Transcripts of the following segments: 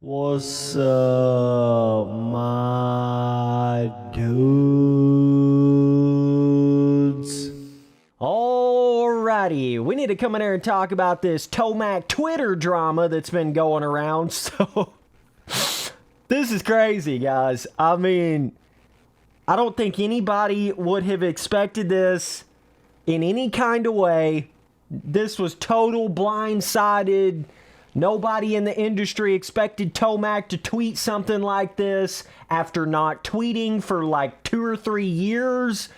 What's up, my dudes? Alrighty, we need to come in here and talk about this Tomac Twitter drama that's been going around. So, this is crazy, guys. I mean, I don't think anybody would have expected this in any kind of way. This was total blindsided. Nobody in the industry expected Tomac to tweet something like this after not tweeting for like 2 or 3 years,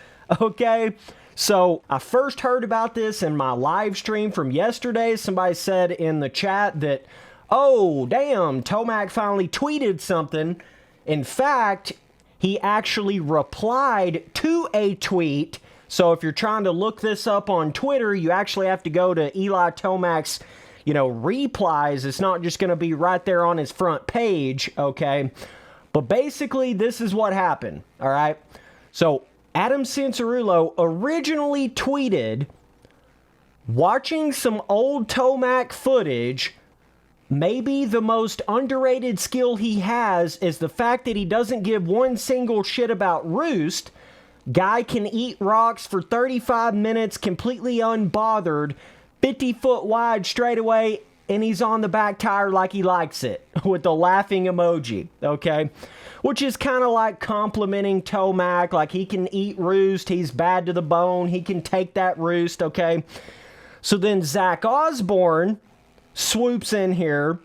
okay? So I first heard about this in my live stream from yesterday. Somebody said in the chat that, oh, damn, Tomac finally tweeted something. In fact, he actually replied to a tweet. So if you're trying to look this up on Twitter, you actually have to go to Eli Tomac's replies. It's not just going to be right there on his front page, okay? But basically, this is what happened, all right? So, Adam Cianciarulo originally tweeted, watching some old Tomac footage, maybe the most underrated skill he has is the fact that he doesn't give one single shit about roost. Guy can eat rocks for 35 minutes completely unbothered, 50-foot wide straightaway, and he's on the back tire like he likes it, with the laughing emoji, okay? Which is kind of like complimenting Tomac, like he can eat roost, he's bad to the bone, he can take that roost, okay? So then Zach Osborne swoops in here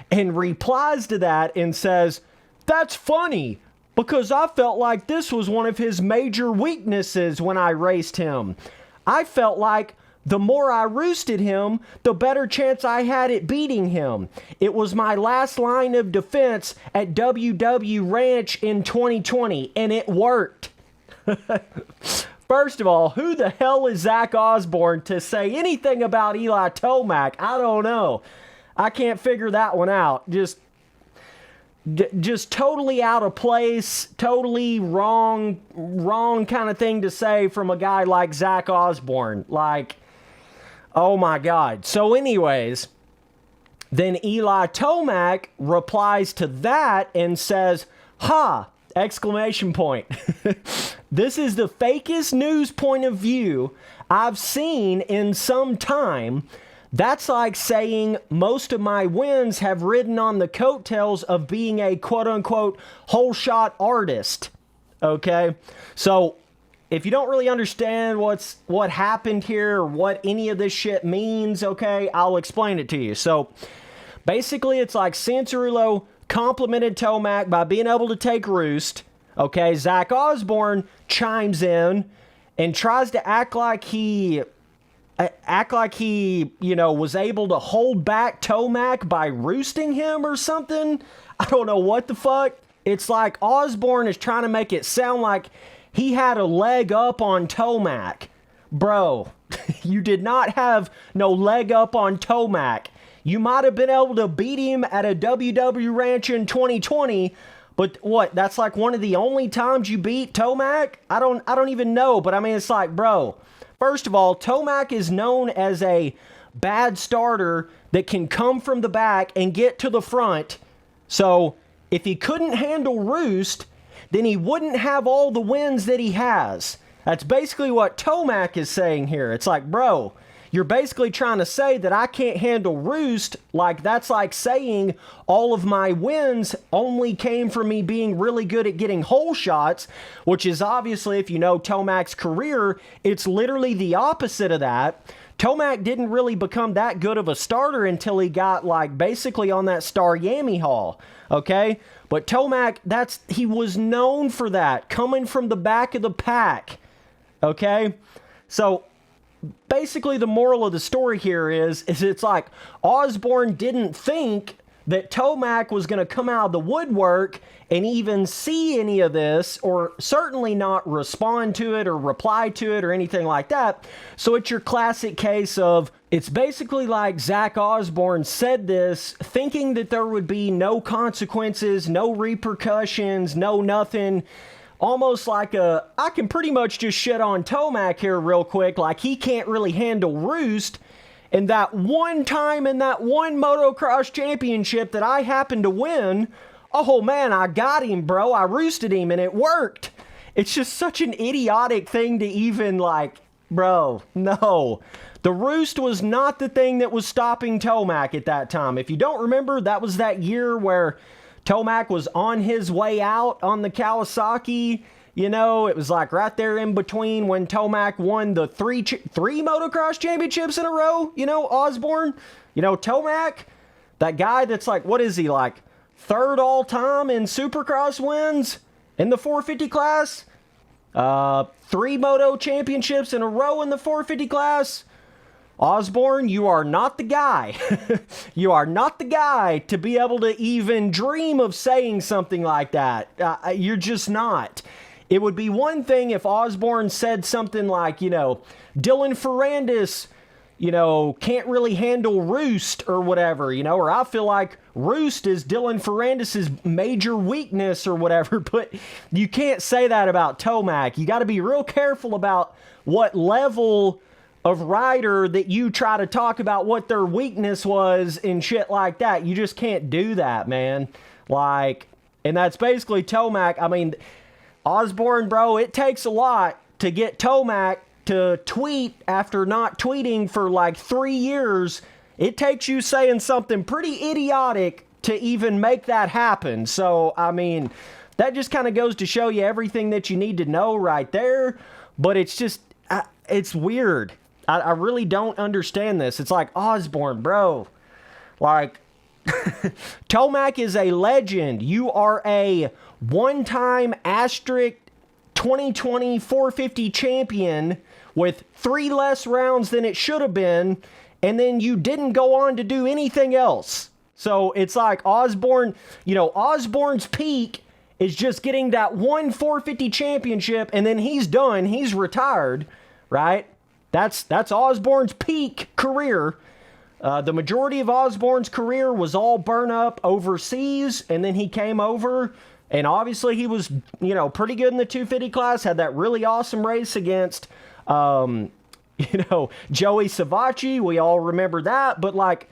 and replies to that and says, that's funny, because I felt like this was one of his major weaknesses when I raced him. I felt like the more I roosted him, the better chance I had at beating him. It was my last line of defense at WW Ranch in 2020, and it worked. First of all, who the hell is Zach Osborne to say anything about Eli Tomac? I don't know. I can't figure that one out. Just totally out of place, totally wrong kind of thing to say from a guy like Zach Osborne. Like, oh my God. So anyways, then Eli Tomac replies to that and says, ha, exclamation point. This is the fakest news point of view I've seen in some time. That's like saying most of my wins have ridden on the coattails of being a quote-unquote whole shot artist. Okay? So if you don't really understand what happened here or what any of this shit means, okay, I'll explain it to you. So basically it's like Cianciarulo complimented Tomac by being able to take roost. Okay, Zach Osborne chimes in and tries to act like he was able to hold back Tomac by roosting him or something. I don't know what the fuck. It's like Osborne is trying to make it sound like he had a leg up on Tomac. Bro, you did not have no leg up on Tomac. You might have been able to beat him at a WW Ranch in 2020, but what? That's like one of the only times you beat Tomac? I don't even know, but I mean, it's like, bro, first of all, Tomac is known as a bad starter that can come from the back and get to the front. So if he couldn't handle roost, then he wouldn't have all the wins that he has. That's basically what Tomac is saying here. It's like, bro, you're basically trying to say that I can't handle roost. Like, that's like saying all of my wins only came from me being really good at getting hole shots, which is obviously, if you know Tomac's career, it's literally the opposite of that. Tomac didn't really become that good of a starter until he got, like, basically on that Star Yami Hall, okay? But Tomac, he was known for that, coming from the back of the pack, okay? So basically the moral of the story here is it's like Osborne didn't think that Tomac was going to come out of the woodwork and even see any of this, or certainly not respond to it or reply to it or anything like that. So it's your classic case of, it's basically like Zach Osborne said this thinking that there would be no consequences, no repercussions, no nothing. Almost like I can pretty much just shit on Tomac here real quick, like he can't really handle roost. And that one time in that one motocross championship that I happened to win, oh man, I got him, bro. I roosted him and it worked. It's just such an idiotic thing to even like, bro, no. The roost was not the thing that was stopping Tomac at that time. If you don't remember, that was that year where Tomac was on his way out on the Kawasaki. You know, it was like right there in between when Tomac won the three motocross championships in a row. You know, Osborne. You know, Tomac, that guy that's like, what is he, like third all time in Supercross wins in the 450 class? 3 moto championships in a row in the 450 class. Osborne, you are not the guy. You are not the guy to be able to even dream of saying something like that. You're just not. It would be one thing if Osborne said something like, you know, Dylan Ferrandis, you know, can't really handle roost or whatever, you know, or I feel like roost is Dylan Ferrandis' major weakness or whatever, but you can't say that about Tomac. You got to be real careful about what level of rider that you try to talk about what their weakness was and shit like that. You just can't do that, man. Like, and that's basically Tomac. I mean, Osborne, bro, it takes a lot to get Tomac to tweet after not tweeting for like 3 years. It takes you saying something pretty idiotic to even make that happen. So, I mean, that just kind of goes to show you everything that you need to know right there. But it's just, it's weird. I really don't understand this. It's like, Osborne, bro, like, Tomac is a legend. You are a one-time asterisk 2020 450 champion with 3 less rounds than it should have been, and then you didn't go on to do anything else. So it's like Osborne, you know, Osborne's peak is just getting that one 450 championship, and then he's done. He's retired, right? That's Osborne's peak career. The majority of Osborne's career was all burn up overseas, and then he came over, and obviously he was, you know, pretty good in the 250 class, had that really awesome race against, you know, Joey Savacci. We all remember that, but like,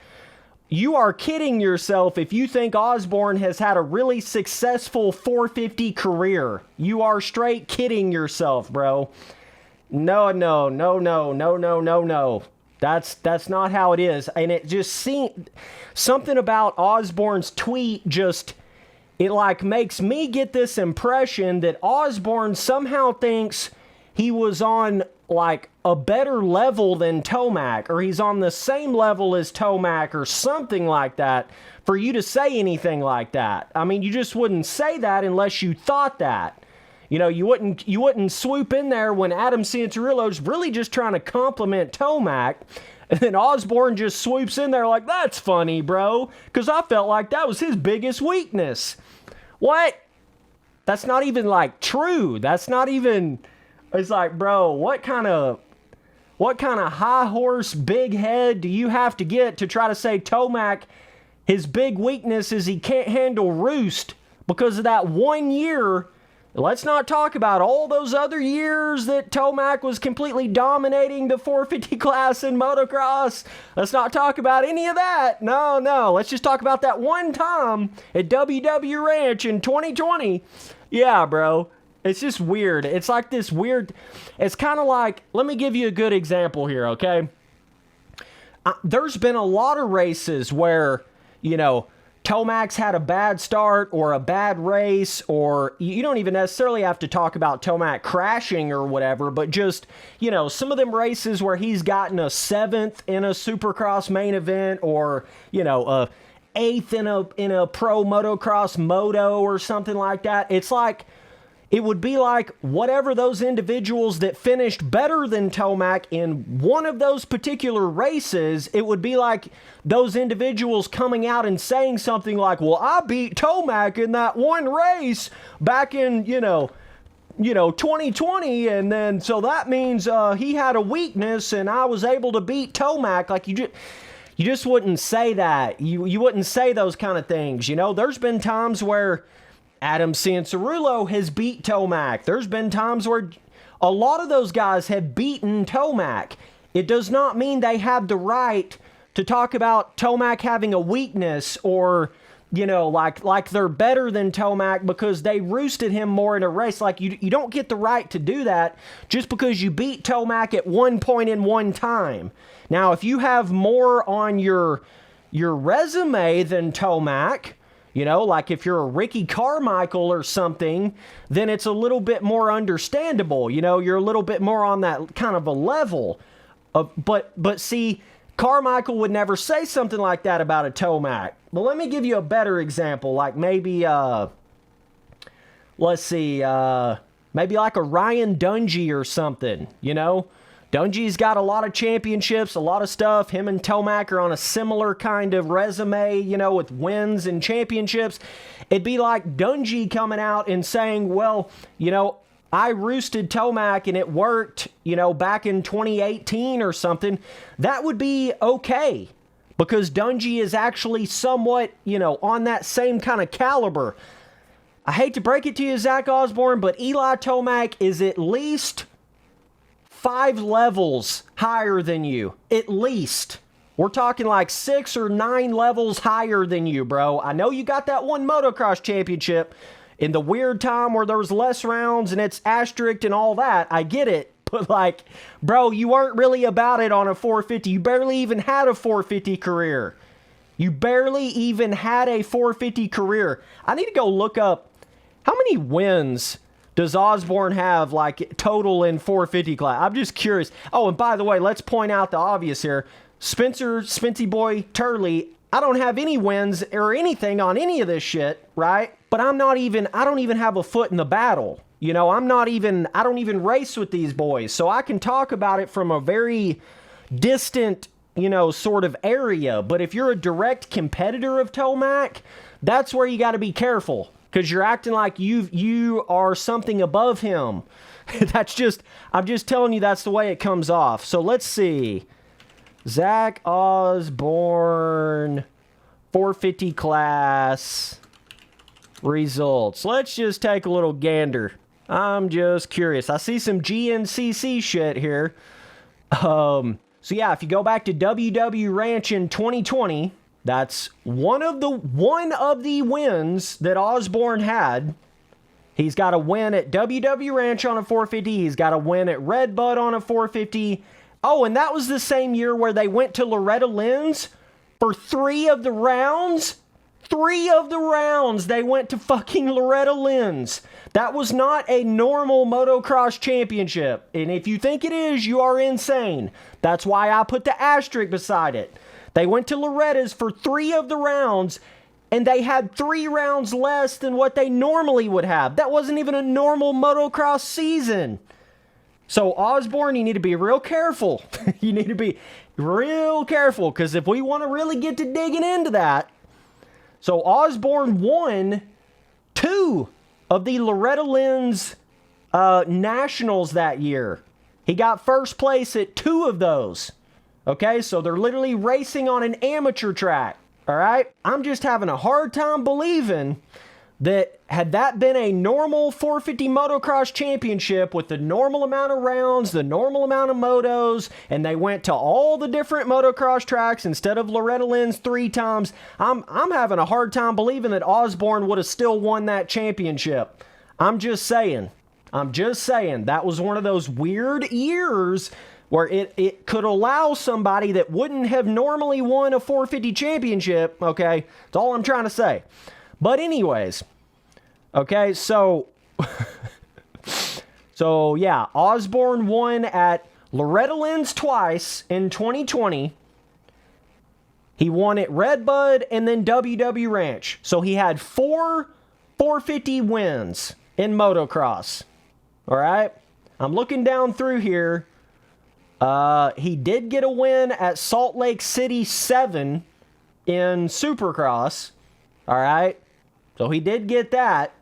you are kidding yourself if you think Osborne has had a really successful 450 career. You are straight kidding yourself, bro. No. That's not how it is. And it just seemed, something about Osborne's tweet just, it like makes me get this impression that Osborne somehow thinks he was on like a better level than Tomac, or he's on the same level as Tomac or something like that for you to say anything like that. I mean, you just wouldn't say that unless you thought that. You know, you wouldn't swoop in there when Adam Cianciarulo's really just trying to compliment Tomac, and then Osborne just swoops in there like, that's funny, bro, because I felt like that was his biggest weakness. What? That's not even, like, true. That's not even, it's like, bro, what kind of high horse, big head do you have to get to try to say Tomac, his big weakness is he can't handle roost because of that 1 year? Let's not talk about all those other years that Tomac was completely dominating the 450 class in motocross. Let's not talk about any of that. No. Let's just talk about that one time at WW Ranch in 2020. Yeah, bro. It's just weird. It's like this weird... It's kind of like... Let me give you a good example here, okay? There's been a lot of races where, you know, Tomac's had a bad start or a bad race, or you don't even necessarily have to talk about Tomac crashing or whatever, but just, you know, some of them races where he's gotten a 7th in a Supercross main event, or, you know, a 8th in a pro motocross moto or something like that. It's like, it would be like whatever those individuals that finished better than Tomac in one of those particular races, it would be like those individuals coming out and saying something like, well, I beat Tomac in that one race back in, you know, 2020, and then so that means he had a weakness and I was able to beat Tomac. Like, you just wouldn't say that. You wouldn't say those kind of things. You know, there's been times where Adam Cianciarulo has beat Tomac. There's been times where a lot of those guys have beaten Tomac. it does not mean they have the right to talk about Tomac having a weakness or, you know, like they're better than Tomac because they roosted him more in a race. Like, you don't get the right to do that just because you beat Tomac at one point in one time. Now, if you have more on your resume than Tomac, you know, like if you're a Ricky Carmichael or something, then it's a little bit more understandable. You know, you're a little bit more on that kind of a level. But see, Carmichael would never say something like that about a Tomac. But let me give you a better example. Like maybe, let's see, maybe like a Ryan Dungey or something, you know? Dungey's got a lot of championships, a lot of stuff. Him and Tomac are on a similar kind of resume, you know, with wins and championships. It'd be like Dungey coming out and saying, well, you know, I roosted Tomac and it worked, you know, back in 2018 or something. That would be okay because Dungey is actually somewhat, you know, on that same kind of caliber. I hate to break it to you, Zach Osborne, but Eli Tomac is at least 5 levels higher than you. At least. We're talking like 6 or 9 levels higher than you, bro. I know you got that one motocross championship in the weird time where there was less rounds and it's asterisk and all that. I get it. But like, bro, you weren't really about it on a 450. You barely even had a 450 career. You barely even had a 450 career. I need to go look up how many wins does Osborne have, like, total in 450 class? I'm just curious. Oh, and by the way, let's point out the obvious here. Spency Boy Turley, I don't have any wins or anything on any of this shit, right? But I don't even have a foot in the battle. You know, I don't even race with these boys. So I can talk about it from a very distant, you know, sort of area. But if you're a direct competitor of Tomac, that's where you got to be careful. Because you're acting like you are something above him. I'm just telling you that's the way it comes off. So let's see. Zach Osborne, 450 class results. Let's just take a little gander. I'm just curious. I see some GNCC shit here. So yeah, if you go back to WW Ranch in 2020... that's one of the wins that Osborne had. He's got a win at WW Ranch on a 450. He's got a win at Red Bud on a 450. Oh, and that was the same year where they went to Loretta Lynn's for 3 of the rounds. 3 of the rounds they went to fucking Loretta Lynn's. That was not a normal motocross championship. And if you think it is, you are insane. That's why I put the asterisk beside it. They went to Loretta's for 3 of the rounds, and they had 3 rounds less than what they normally would have. That wasn't even a normal motocross season. So, Osborne, you need to be real careful. You need to be real careful, because if we want to really get to digging into that. So, Osborne won 2 of the Loretta Lynn's Nationals that year. He got first place at 2 of those. Okay, so they're literally racing on an amateur track, all right? I'm just having a hard time believing that had that been a normal 450 motocross championship with the normal amount of rounds, the normal amount of motos, and they went to all the different motocross tracks instead of Loretta Lynn's 3 times, I'm having a hard time believing that Osborne would have still won that championship. I'm just saying. That was one of those weird years where it could allow somebody that wouldn't have normally won a 450 championship, okay? That's all I'm trying to say. But anyways, okay, so yeah, Osborne won at Loretta Lynn's twice in 2020. He won at Red Bud and then WW Ranch. So he had 4 450 wins in motocross. All right? I'm looking down through here. He did get a win at Salt Lake City 7 in Supercross. All right. So he did get that.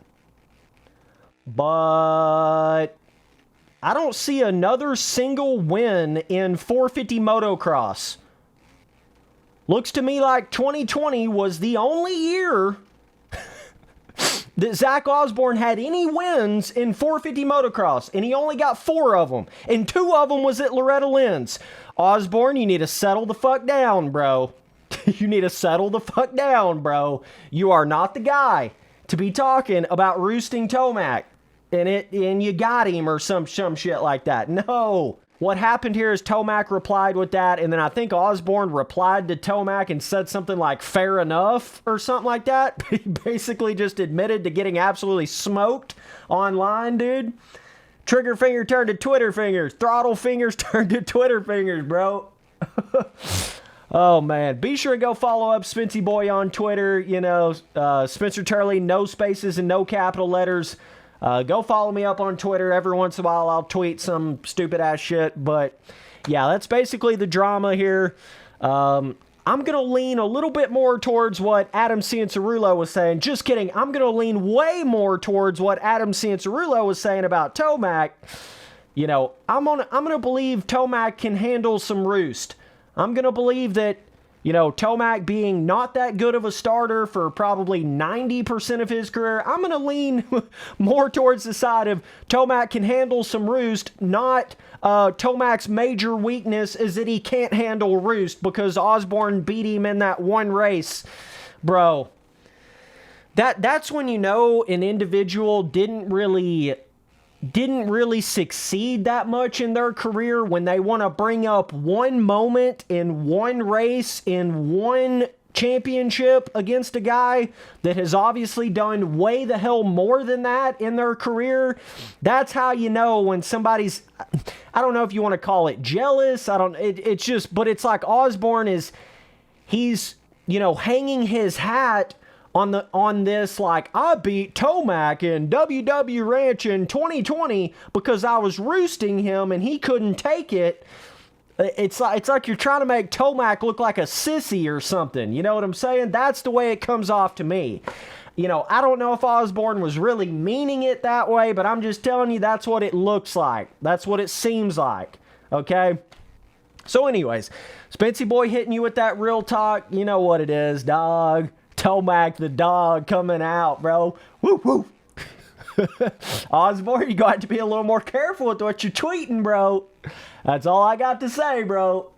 But I don't see another single win in 450 motocross. Looks to me like 2020 was the only year that Zach Osborne had any wins in 450 motocross, and he only got 4 of them, and 2 of them was at Loretta Lynn's. Osborne, you need to settle the fuck down, bro. You need to settle the fuck down, bro. You are not the guy to be talking about roosting Tomac, and you got him or some shit like that. No. What happened here is Tomac replied with that, and then I think Osborne replied to Tomac and said something like, fair enough, or something like that. He basically just admitted to getting absolutely smoked online, dude. Trigger finger turned to Twitter fingers. Throttle fingers turned to Twitter fingers, bro. Oh, man. Be sure to go follow up Spency Boy on Twitter. You know, Spencer Turley, no spaces and no capital letters. Go follow me up on Twitter. Every once in a while, I'll tweet some stupid-ass shit. But, yeah, that's basically the drama here. I'm going to lean a little bit more towards what Adam Cianciarulo was saying. Just kidding. I'm going to lean way more towards what Adam Cianciarulo was saying about Tomac. You know, I'm gonna believe Tomac can handle some roost. I'm going to believe that, you know, Tomac being not that good of a starter for probably 90% of his career, I'm going to lean more towards the side of Tomac can handle some roost, not Tomac's major weakness is that he can't handle roost because Osborne beat him in that one race. Bro, that's when you know an individual didn't really succeed that much in their career, when they want to bring up one moment in one race in one championship against a guy that has obviously done way the hell more than that in their career. That's how you know when somebody's, I don't know if you want to call it jealous. It's just, but it's like Osborne he's, you know, hanging his hat on this, like, I beat Tomac in WW Ranch in 2020 because I was roosting him and he couldn't take it. It's like you're trying to make Tomac look like a sissy or something. You know what I'm saying? That's the way it comes off to me. You know, I don't know if Osborne was really meaning it that way, but I'm just telling you that's what it looks like. That's what it seems like. Okay? So anyways, Spency Boy hitting you with that real talk. You know what it is, dog. Tomac the dog coming out, bro. Woo woo. Osborne, you got to be a little more careful with what you're tweeting, bro. That's all I got to say, bro.